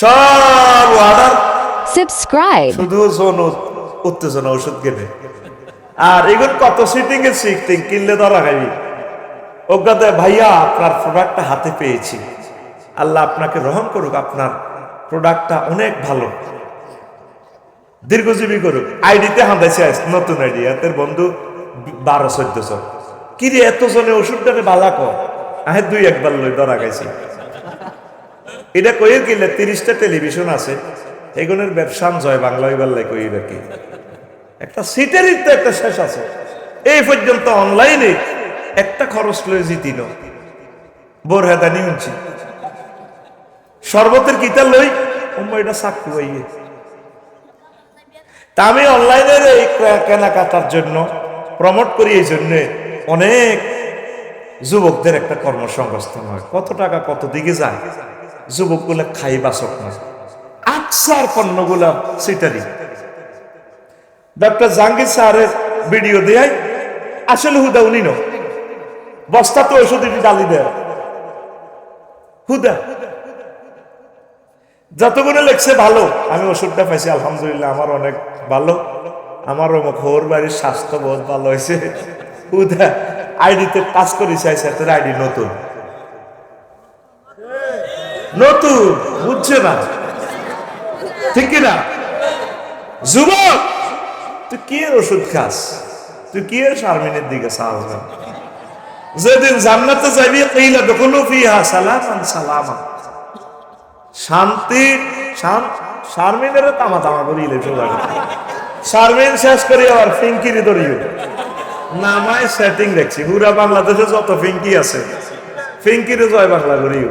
সব order, Subscribe. শুধু উত্তেজনা ওষুধ কেনে। আর এগুলো কত সিটিং এ সিটিং কিনলে ধরা খাইবি। অজ্ঞাতে ভাইয়া আপনার প্রোডাক্টটা হাতে পেয়েছি, আল্লাহ আপনাকে রহম করুক, আপনার প্রোডাক্টটা অনেক ভালো, দীর্ঘজীবী করুক। আইডিতে হাঁদাইছে নতুন আইডি, এতের বন্ধু 12-14 জন। কি রে এত জনে ওষুধটাকে বালা কর, আহে 2-1 লই ধরা খাইছি। এটা কয়ে গেলে 30টা টেলিভিশন আছে, এগুলোর ব্যবসা জয় বাংলা এবার লাই কই কি একটা সিটেরই তো একটা শেষ আছে। এই পর্যন্ত অনলাইনে একটা খরচ লয়ে জিতিন বোরহাদানি শুনছি শরবতের কিতা লই এটা চাকু হইয়ে। তা আমি অনলাইনের এই কেনাকাটার জন্য প্রমোট করি, এই জন্য অনেক যুবকদের একটা কর্মসংস্থান হয়। কত টাকা কত দিকে যায়, যুবকগুলা খাই বাসক না, আকসার পণ্যগুলা সিটারি। ডক্টর জাহাঙ্গীর স্যারের ভিডিও দেয়, আসলে হুদা উনি ন বস্তা তো ওষুধ ডালি দেয় হুদা। যতগুলো লেখছে ভালো, আমি ওষুধটা পাইছি আলহামদুলিল্লাহ, আমার অনেক ভালো, আমার ঘোর বাড়ির স্বাস্থ্য বহুত ভালো হয়েছে। হুদা আইডিতে টাচ করি চাইছে, আইডি নতুন নতুন, বুঝছে না ঠিক কিনা? যুবক তুই কি ওষুধ খাস, তুই কি শারমিনের দিকে চাস? যেদিন জান্নাতে যাবি কইলা দখলু ফিহা সালামান সালামা, শান্তি শারমিনের তামা তামা করিলে শারমিন শেষ করি আবার ফিঙ্কিরি ধরিও নামায় সেটিং দেখছি। পুরা বাংলাদেশে যত ফিঙ্কি আছে ফিঙ্কিরে জয় বাংলা করিও।